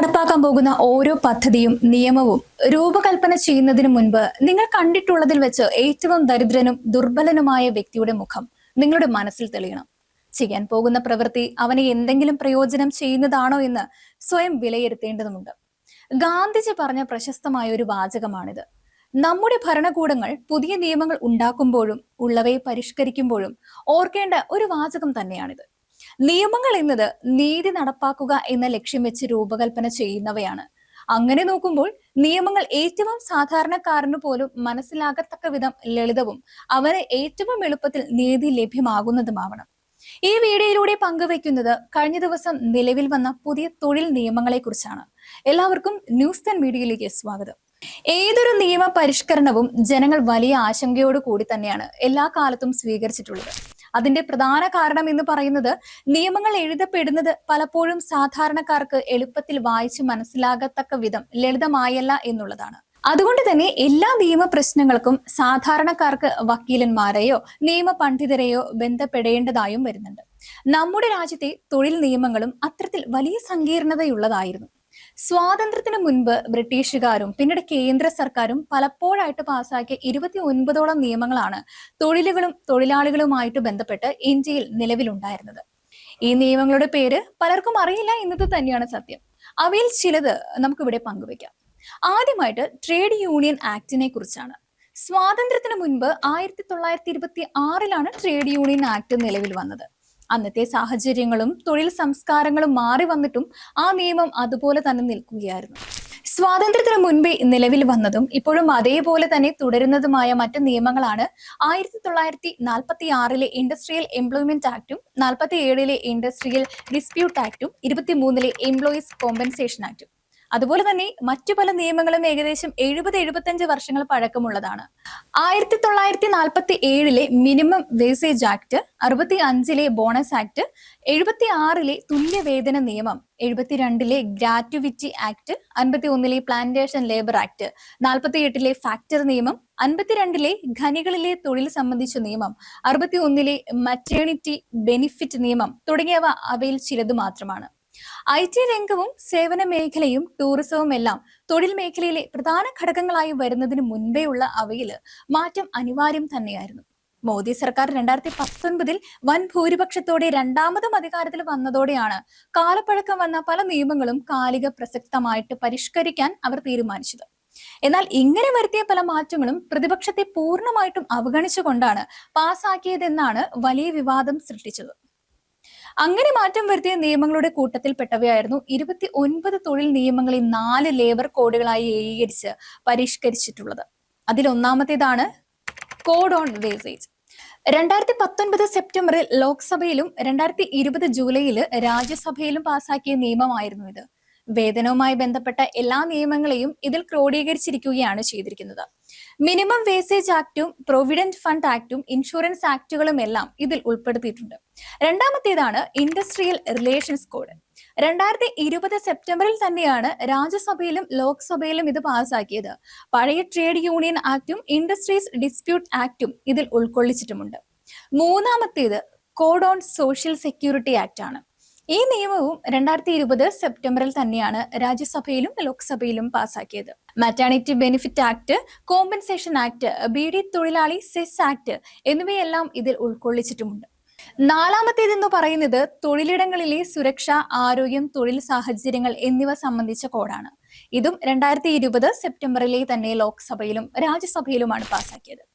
നടപ്പാക്കാൻ പോകുന്ന ഓരോ പദ്ധതിയും നിയമവും രൂപകൽപ്പന ചെയ്യുന്നതിന് മുൻപ് നിങ്ങൾ കണ്ടിട്ടുള്ളതിൽ വെച്ച് ഏറ്റവും ദരിദ്രനും ദുർബലനുമായ വ്യക്തിയുടെ മുഖം നിങ്ങളുടെ മനസ്സിൽ തെളിയണം. ചെയ്യാൻ പോകുന്ന പ്രവൃത്തി അവനെ എന്തെങ്കിലും പ്രയോജനം ചെയ്യുന്നതാണോ എന്ന് സ്വയം വിലയിരുത്തേണ്ടതുണ്ട്. ഗാന്ധിജി പറഞ്ഞ പ്രശസ്തമായ ഒരു വാചകമാണിത്. നമ്മുടെ ഭരണകൂടങ്ങൾ പുതിയ നിയമങ്ങൾ ഉണ്ടാക്കുമ്പോഴും ഉള്ളവയെ പരിഷ്കരിക്കുമ്പോഴും ഓർക്കേണ്ട ഒരു വാചകം തന്നെയാണിത്. നിയമങ്ങൾ എന്നത് നീതി നടപ്പാക്കുക എന്ന ലക്ഷ്യം വെച്ച് രൂപകൽപ്പന ചെയ്യുന്നവയാണ്. അങ്ങനെ നോക്കുമ്പോൾ നിയമങ്ങൾ ഏറ്റവും സാധാരണക്കാരന് പോലും മനസ്സിലാകത്തക്ക വിധം ലളിതവും അവന് ഏറ്റവും എളുപ്പത്തിൽ നീതി ലഭ്യമാകുന്നതുമാവണം. ഈ വീഡിയോയിലൂടെ പങ്കുവയ്ക്കുന്നത് കഴിഞ്ഞ ദിവസം നിലവിൽ വന്ന പുതിയ തൊഴിൽ നിയമങ്ങളെ കുറിച്ചാണ്. എല്ലാവർക്കും ന്യൂസ് 10 മീഡിയയിലേക്ക് സ്വാഗതം. ഏതൊരു നിയമ പരിഷ്കരണവും ജനങ്ങൾ വലിയ ആശങ്കയോട് കൂടി തന്നെയാണ് എല്ലാ കാലത്തും സ്വീകരിച്ചിട്ടുള്ളത്. അതിന്റെ പ്രധാന കാരണം എന്ന് പറയുന്നത് നിയമങ്ങൾ എഴുതപ്പെടുന്നത് പലപ്പോഴും സാധാരണക്കാർക്ക് എളുപ്പത്തിൽ വായിച്ച് മനസ്സിലാകത്തക്ക വിധം ലളിതമായല്ല എന്നുള്ളതാണ്. അതുകൊണ്ട് തന്നെ എല്ലാ നിയമ പ്രശ്നങ്ങൾക്കും സാധാരണക്കാർക്ക് വക്കീലന്മാരെയോ നിയമ പണ്ഡിതരെയോ ബന്ധപ്പെടേണ്ടതായും വരുന്നുണ്ട്. നമ്മുടെ രാജ്യത്തെ തൊഴിൽ നിയമങ്ങളും അത്തരത്തിൽ വലിയ സങ്കീർണതയുള്ളതായിരുന്നു. സ്വാതന്ത്ര്യത്തിന് മുൻപ് ബ്രിട്ടീഷുകാരും പിന്നീട് കേന്ദ്ര സർക്കാരും പലപ്പോഴായിട്ട് പാസാക്കിയ 29ഓളം നിയമങ്ങളാണ് തൊഴിലുകളും തൊഴിലാളികളുമായിട്ട് ബന്ധപ്പെട്ട് ഇന്ത്യയിൽ നിലവിലുണ്ടായിരുന്നത്. ഈ നിയമങ്ങളുടെ പേര് പലർക്കും അറിയില്ല എന്നത് തന്നെയാണ് സത്യം. അവയിൽ ചിലത് നമുക്കിവിടെ പങ്കുവെക്കാം. ആദ്യമായിട്ട് ട്രേഡ് യൂണിയൻ ആക്ടിനെ കുറിച്ചാണ്. സ്വാതന്ത്ര്യത്തിന് മുൻപ് 1926 ട്രേഡ് യൂണിയൻ ആക്ട് നിലവിൽ വന്നത്. അന്നത്തെ സാഹചര്യങ്ങളും തൊഴിൽ സംസ്കാരങ്ങളും മാറി വന്നിട്ടും ആ നിയമം അതുപോലെ തന്നെ നിൽക്കുകയായിരുന്നു. സ്വാതന്ത്ര്യത്തിന് മുൻപേ നിലവിൽ വന്നതും ഇപ്പോഴും അതേപോലെ തന്നെ തുടരുന്നതുമായ മറ്റ് നിയമങ്ങളാണ് 1946 ഇൻഡസ്ട്രിയൽ എംപ്ലോയ്മെന്റ് ആക്ടും 47 ഇൻഡസ്ട്രിയൽ ഡിസ്പ്യൂട്ട് ആക്ടും 23 എംപ്ലോയീസ് കോമ്പൻസേഷൻ ആക്ടും. അതുപോലെ തന്നെ മറ്റു പല നിയമങ്ങളും ഏകദേശം 70-75 വർഷങ്ങൾ പഴക്കമുള്ളതാണ്. 1947 minimum wages act, 65 bonus act, 76 തുല്യവേതന നിയമം, 72 gratuity act, 51 plantation labour act, 48 factor നിയമം, 52 ഖനികളിലെ തൊഴിൽ സംബന്ധിച്ച നിയമം, 61 മറ്റേണിറ്റി ബെനിഫിറ്റ് നിയമം തുടങ്ങിയവ അവയിൽ ചിലത് മാത്രമാണ്. IT രംഗവും സേവന മേഖലയും ടൂറിസവും എല്ലാം തൊഴിൽ മേഖലയിലെ പ്രധാന ഘടകങ്ങളായി വരുന്നതിന് മുൻപേയുള്ള അവയിൽ മാറ്റം അനിവാര്യം തന്നെയായിരുന്നു. മോദി സർക്കാർ 2019 വൻ ഭൂരിപക്ഷത്തോടെ രണ്ടാമതും അധികാരത്തിൽ വന്നതോടെയാണ് കാലപ്പഴക്കം വന്ന പല നിയമങ്ങളും കാലിക പ്രസക്തമായിട്ട് പരിഷ്കരിക്കാൻ അവർ തീരുമാനിച്ചത്. എന്നാൽ ഇങ്ങനെ വരുത്തിയ പല മാറ്റങ്ങളും പ്രതിപക്ഷത്തെ പൂർണ്ണമായിട്ടും അവഗണിച്ചുകൊണ്ടാണ് പാസാക്കിയതെന്നാണ് വലിയ വിവാദം സൃഷ്ടിച്ചത്. അങ്ങനെ മാറ്റം വരുത്തിയ നിയമങ്ങളുടെ കൂട്ടത്തിൽപ്പെട്ടവയായിരുന്നു 29 തൊഴിൽ നിയമങ്ങളെ 4 ലേബർ കോഡുകളായി ഏകീകരിച്ച് പരിഷ്കരിച്ചിട്ടുള്ളത്. അതിൽ ഒന്നാമത്തേതാണ് കോഡ് ഓൺ വേസേജ്. 2019 സെപ്റ്റംബറിൽ ലോക്സഭയിലും 2020 ജൂലൈയിൽ രാജ്യസഭയിലും പാസാക്കിയ നിയമമായിരുന്നു ഇത്. വേതനവുമായി ബന്ധപ്പെട്ട എല്ലാ നിയമങ്ങളെയും ഇതിൽ ക്രോഡീകരിച്ചിരിക്കുകയാണ് ചെയ്തിരിക്കുന്നത്. മിനിമം വേസേജ് ആക്ടും പ്രൊവിഡന്റ് ഫണ്ട് ആക്ടും ഇൻഷുറൻസ് ആക്ടുകളും എല്ലാം ഇതിൽ ഉൾപ്പെടുത്തിയിട്ടുണ്ട്. രണ്ടാമത്തേതാണ് ഇൻഡസ്ട്രിയൽ റിലേഷൻസ് കോഡ്. 2020 സെപ്റ്റംബറിൽ തന്നെയാണ് രാജ്യസഭയിലും ലോക്സഭയിലും ഇത് പാസാക്കിയത്. പഴയ ട്രേഡ് യൂണിയൻ ആക്ടും ഇൻഡസ്ട്രീസ് ഡിസ്പ്യൂട്ട് ആക്ടും ഇതിൽ ഉൾക്കൊള്ളിച്ചിട്ടുമുണ്ട്. മൂന്നാമത്തേത് code on social security act ആണ്. ഈ നിയമവും 2020 സെപ്റ്റംബറിൽ തന്നെയാണ് രാജ്യസഭയിലും ലോക്സഭയിലും പാസാക്കിയത്. Maternity benefit act, compensation act, beedi തൊഴിലാളി സെസ് ആക്ട് എന്നിവയെല്ലാം ഇതിൽ ഉൾക്കൊള്ളിച്ചിട്ടുമുണ്ട്. നാലാമത്തേതെന്ന് പറയുന്നത് തൊഴിലിടങ്ങളിലെ സുരക്ഷ, ആരോഗ്യം, തൊഴിൽ സാഹചര്യങ്ങൾ എന്നിവ സംബന്ധിച്ച കോഡാണ്. ഇതും 2020 സെപ്റ്റംബറിലെ തന്നെ ലോക്സഭയിലും രാജ്യസഭയിലുമാണ് പാസാക്കിയത്.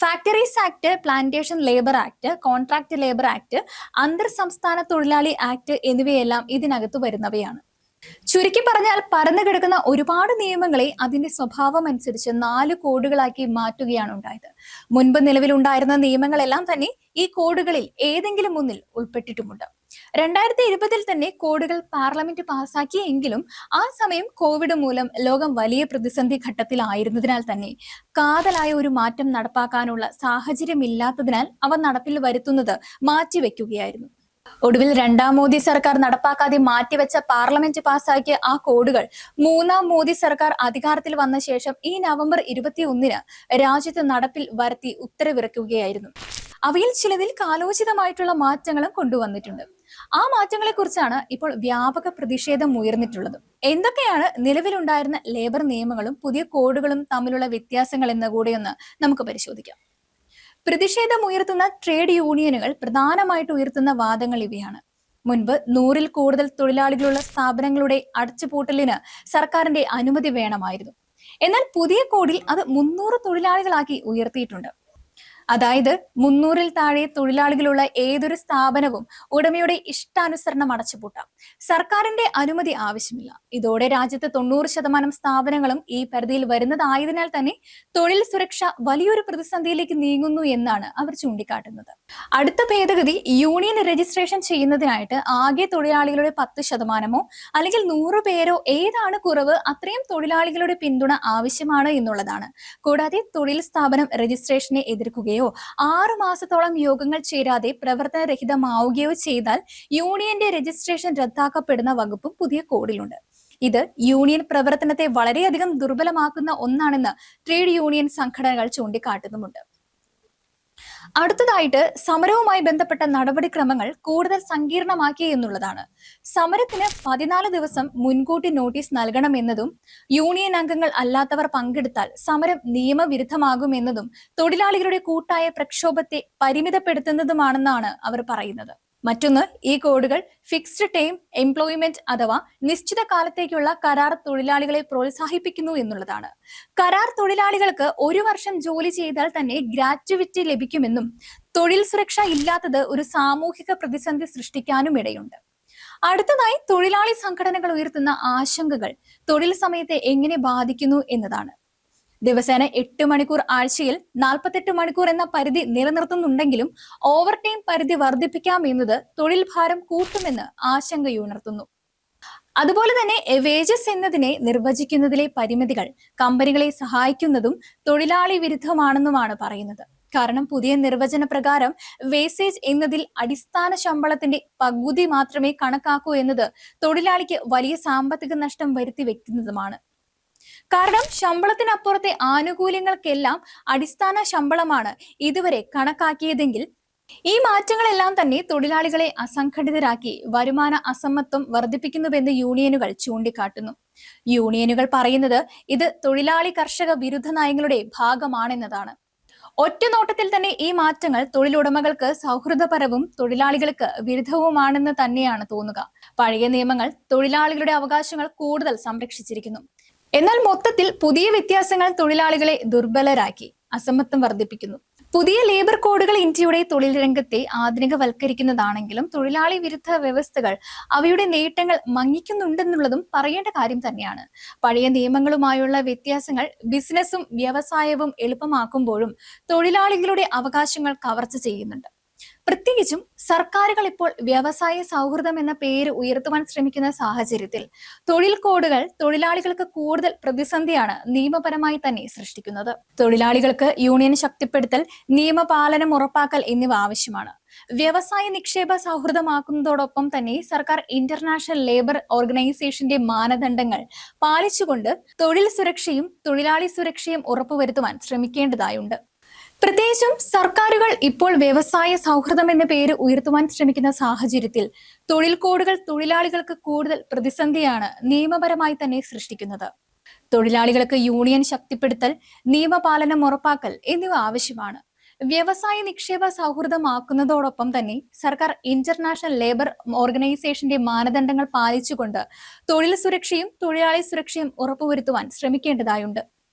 Factories act, plantation labour act, contract labour act, അന്തർ സംസ്ഥാന തൊഴിലാളി ആക്ട് എന്നിവയെല്ലാം ഇതിനകത്ത് വരുന്നവയാണ്. ചുരുക്കി പറഞ്ഞാൽ പരന്നു കിടക്കുന്ന ഒരുപാട് നിയമങ്ങളെ അതിന്റെ സ്വഭാവം അനുസരിച്ച് 4 കോഡുകളാക്കി മാറ്റുകയാണ് ഉണ്ടായത്. മുൻപ് നിലവിലുണ്ടായിരുന്ന നിയമങ്ങളെല്ലാം തന്നെ ഈ കോഡുകളിൽ ഏതെങ്കിലും ഒന്നിൽ ഉൾപ്പെട്ടിട്ടുമുണ്ട്. 2020 തന്നെ കോഡുകൾ പാർലമെന്റ് പാസാക്കിയെങ്കിലും ആ സമയം കോവിഡ് മൂലം ലോകം വലിയ പ്രതിസന്ധി ഘട്ടത്തിലായിരുന്നതിനാൽ തന്നെ കാതലായ ഒരു മാറ്റം നടപ്പാക്കാനുള്ള സാഹചര്യമില്ലാത്തതിനാൽ അവ നടപ്പിൽ വരുത്തുന്നത് മാറ്റിവെക്കുകയായിരുന്നു. ഒടുവിൽ രണ്ടാം മോദി സർക്കാർ നടപ്പാക്കാതെ മാറ്റിവെച്ച പാർലമെന്റ് പാസാക്കിയ ആ കോഡുകൾ മൂന്നാം മോദി സർക്കാർ അധികാരത്തിൽ വന്ന ശേഷം ഈ നവംബർ 21 രാജ്യത്ത് നടപ്പിൽ വരുത്തി ഉത്തരവിറക്കുകയായിരുന്നു. അവയിൽ ചിലതിൽ കാലോചിതമായിട്ടുള്ള മാറ്റങ്ങളും കൊണ്ടുവന്നിട്ടുണ്ട്. ആ മാറ്റങ്ങളെ കുറിച്ചാണ് ഇപ്പോൾ വ്യാപക പ്രതിഷേധം ഉയർന്നിട്ടുള്ളത്. എന്തൊക്കെയാണ് നിലവിലുണ്ടായിരുന്ന ലേബർ നിയമങ്ങളും പുതിയ കോഡുകളും തമ്മിലുള്ള വ്യത്യാസങ്ങൾ എന്ന് കൂടി ഒന്ന് നമുക്ക് പരിശോധിക്കാം. പ്രതിഷേധം ഉയർത്തുന്ന ട്രേഡ് യൂണിയനുകൾ പ്രധാനമായിട്ട് ഉയർത്തുന്ന വാദങ്ങൾ ഇവയാണ്. മുൻപ് 100-ൽ കൂടുതൽ തൊഴിലാളികളുള്ള സ്ഥാപനങ്ങളുടെ അടച്ചുപൂട്ടലിന് സർക്കാരിന്റെ അനുമതി വേണമായിരുന്നു. എന്നാൽ പുതിയ കോഡിൽ അത് 300 തൊഴിലാളികളാക്കി ഉയർത്തിയിട്ടുണ്ട്. അതായത് 300-ൽ താഴെ തൊഴിലാളികളുള്ള ഏതൊരു സ്ഥാപനവും ഉടമയുടെ ഇഷ്ടാനുസരണം അടച്ചുപൂട്ടാം. സർക്കാരിന്റെ അനുമതി ആവശ്യമില്ല. ഇതോടെ രാജ്യത്ത് 90% സ്ഥാപനങ്ങളും ഈ പരിധിയിൽ വരുന്നതായതിനാൽ തന്നെ തൊഴിൽ സുരക്ഷ വലിയൊരു പ്രതിസന്ധിയിലേക്ക് നീങ്ങുന്നു എന്നാണ് അവർ ചൂണ്ടിക്കാട്ടുന്നത്. അടുത്ത ഭേദഗതി യൂണിയൻ രജിസ്ട്രേഷൻ ചെയ്യുന്നതിനായിട്ട് ആകെ തൊഴിലാളികളുടെ 10%, അല്ലെങ്കിൽ 100 പേരോ ഏതാണ് കുറവ് അത്രയും തൊഴിലാളികളുടെ പിന്തുണ ആവശ്യമാണ് എന്നുള്ളതാണ്. കൂടാതെ തൊഴിൽ സ്ഥാപനം രജിസ്ട്രേഷനെ എതിർക്കുകയോ 6 മാസത്തോളം യോഗങ്ങൾ ചേരാതെ പ്രവർത്തനരഹിതമാവുകയോ ചെയ്താൽ യൂണിയന്റെ രജിസ്ട്രേഷൻ റദ്ദാക്കപ്പെടുന്ന വകുപ്പും പുതിയ കോഡിലുണ്ട്. ഇത് യൂണിയൻ പ്രവർത്തനത്തെ വളരെയധികം ദുർബലമാക്കുന്ന ഒന്നാണെന്ന് ട്രേഡ് യൂണിയൻ സംഘടനകൾ ചൂണ്ടിക്കാട്ടുന്നുമുണ്ട്. അടുത്തതായിട്ട് സമരവുമായി ബന്ധപ്പെട്ട നടപടിക്രമങ്ങൾ കൂടുതൽ സങ്കീർണമാക്കി എന്നുള്ളതാണ്. സമരത്തിന് 14 ദിവസം മുൻകൂട്ടി നോട്ടീസ് നൽകണമെന്നതും യൂണിയൻ അംഗങ്ങൾ അല്ലാത്തവർ പങ്കെടുത്താൽ സമരം നിയമവിരുദ്ധമാകുമെന്നതും തൊഴിലാളികളുടെ കൂട്ടായ പ്രക്ഷോഭത്തെ പരിമിതപ്പെടുത്തുന്നതുമാണെന്നാണ് അവർ പറയുന്നത്. മറ്റൊന്ന്, ഈ കോഡുകൾ ഫിക്സ്ഡ് ടൈം എംപ്ലോയ്മെന്റ് അഥവാ നിശ്ചിത കാലത്തേക്കുള്ള കരാർ തൊഴിലാളികളെ പ്രോത്സാഹിപ്പിക്കുന്നു എന്നുള്ളതാണ്. കരാർ തൊഴിലാളികൾക്ക് 1 വർഷം ജോലി ചെയ്താൽ തന്നെ ഗ്രാറ്റുവിറ്റി ലഭിക്കുമെന്നും തൊഴിൽ സുരക്ഷ ഇല്ലാത്തത് ഒരു സാമൂഹിക പ്രതിസന്ധി സൃഷ്ടിക്കാനും ഇടയുണ്ട്. അടുത്തതായി തൊഴിലാളി സംഘടനകൾ ഉയർത്തുന്ന ആശങ്കകൾ തൊഴിൽ സമയത്തെ എങ്ങനെ ബാധിക്കുന്നു എന്നതാണ്. ദിവസേന 8 മണിക്കൂർ, ആഴ്ചയിൽ 48 മണിക്കൂർ എന്ന പരിധി നിലനിർത്തുന്നുണ്ടെങ്കിലും ഓവർ ടൈം പരിധി വർദ്ധിപ്പിക്കാം എന്നത് തൊഴിൽ ഭാരം കൂട്ടുമെന്ന് ആശങ്കയുണർത്തുന്നു. അതുപോലെ തന്നെ വേജസ് എന്നതിനെ നിർവചിക്കുന്നതിലെ പരിമിതികൾ കമ്പനികളെ സഹായിക്കുന്നതും തൊഴിലാളി വിരുദ്ധമാണെന്നുമാണ് പറയുന്നത്. കാരണം പുതിയ നിർവചന പ്രകാരം വേസേജ് എന്നതിൽ അടിസ്ഥാന ശമ്പളത്തിന്റെ പകുതി മാത്രമേ കണക്കാക്കൂ എന്നത് തൊഴിലാളിക്ക് വലിയ സാമ്പത്തിക നഷ്ടം വരുത്തി വെക്കുന്നതുമാണ്. കാരണം ശമ്പളത്തിനപ്പുറത്തെ ആനുകൂല്യങ്ങൾക്കെല്ലാം അടിസ്ഥാന ശമ്പളമാണ് ഇതുവരെ കണക്കാക്കിയതെങ്കിൽ ഈ മാറ്റങ്ങളെല്ലാം തന്നെ തൊഴിലാളികളെ അസംഘടിതരാക്കി വരുമാന അസമത്വം വർദ്ധിപ്പിക്കുന്നുവെന്ന് യൂണിയനുകൾ ചൂണ്ടിക്കാട്ടുന്നു. യൂണിയനുകൾ പറയുന്നത് ഇത് തൊഴിലാളി കർഷക വിരുദ്ധ നയങ്ങളുടെ ഭാഗമാണെന്നതാണ്. ഒറ്റ നോട്ടത്തിൽ തന്നെ ഈ മാറ്റങ്ങൾ തൊഴിലുടമകൾക്ക് സൗഹൃദപരവും തൊഴിലാളികൾക്ക് വിരുദ്ധവുമാണെന്ന് തന്നെയാണ് തോന്നുക. പഴയ നിയമങ്ങൾ തൊഴിലാളികളുടെ അവകാശങ്ങൾ കൂടുതൽ സംരക്ഷിച്ചിരിക്കുന്നു. എന്നാൽ മൊത്തത്തിൽ പുതിയ വ്യത്യാസങ്ങൾ തൊഴിലാളികളെ ദുർബലരാക്കി അസമത്വം വർദ്ധിപ്പിക്കുന്നു. പുതിയ ലേബർ കോഡുകൾ ഇന്ത്യയുടെ തൊഴിൽ രംഗത്തെ ആധുനികവൽക്കരിക്കുന്നതാണെങ്കിലും തൊഴിലാളി വിരുദ്ധ വ്യവസ്ഥകൾ അവയുടെ നേട്ടങ്ങൾ മങ്ങിക്കുന്നുണ്ടെന്നുള്ളതും പറയേണ്ട കാര്യം തന്നെയാണ്. പഴയ നിയമങ്ങളുമായുള്ള വ്യത്യാസങ്ങൾ ബിസിനസ്സും വ്യവസായവും എളുപ്പമാക്കുമ്പോഴും തൊഴിലാളികളുടെ അവകാശങ്ങൾ കവർച്ച ചെയ്യുന്നുണ്ട്. പ്രത്യേകിച്ചും സർക്കാരുകൾ ഇപ്പോൾ വ്യവസായ സൗഹൃദം എന്ന പേര് ഉയർത്തുവാൻ ശ്രമിക്കുന്ന സാഹചര്യത്തിൽ തൊഴിൽ കോഡുകൾ തൊഴിലാളികൾക്ക് കൂടുതൽ പ്രതിസന്ധിയാണ് നിയമപരമായി തന്നെ സൃഷ്ടിക്കുന്നത്. തൊഴിലാളികൾക്ക് യൂണിയൻ ശക്തിപ്പെടുത്തൽ, നിയമപാലനം ഉറപ്പാക്കൽ എന്നിവ ആവശ്യമാണ്. വ്യവസായ നിക്ഷേപ സൗഹൃദമാക്കുന്നതോടൊപ്പം തന്നെ സർക്കാർ ഇന്റർനാഷണൽ ലേബർ ഓർഗനൈസേഷന്റെ മാനദണ്ഡങ്ങൾ പാലിച്ചുകൊണ്ട് തൊഴിൽ സുരക്ഷയും തൊഴിലാളി സുരക്ഷയും ഉറപ്പുവരുത്തുവാൻ ശ്രമിക്കേണ്ടതായുണ്ട്. പ്രത്യേകിച്ചും സർക്കാരുകൾ ഇപ്പോൾ വ്യവസായ സൗഹൃദം എന്ന പേര് ഉയർത്തുവാൻ ശ്രമിക്കുന്ന സാഹചര്യത്തിൽ തൊഴിൽ കോഡുകൾ തൊഴിലാളികൾക്ക് കൂടുതൽ പ്രതിസന്ധിയാണ് നിയമപരമായി തന്നെ സൃഷ്ടിക്കുന്നത്. തൊഴിലാളികൾക്ക് യൂണിയൻ ശക്തിപ്പെടുത്തൽ, നിയമപാലനം ഉറപ്പാക്കൽ എന്നിവ ആവശ്യമാണ്. വ്യവസായ നിക്ഷേപ സൗഹൃദമാക്കുന്നതോടൊപ്പം തന്നെ സർക്കാർ ഇന്റർനാഷണൽ ലേബർ ഓർഗനൈസേഷന്റെ മാനദണ്ഡങ്ങൾ പാലിച്ചുകൊണ്ട് തൊഴിൽ സുരക്ഷയും തൊഴിലാളി സുരക്ഷയും ഉറപ്പുവരുത്തുവാൻ ശ്രമിക്കേണ്ടതായുണ്ട്.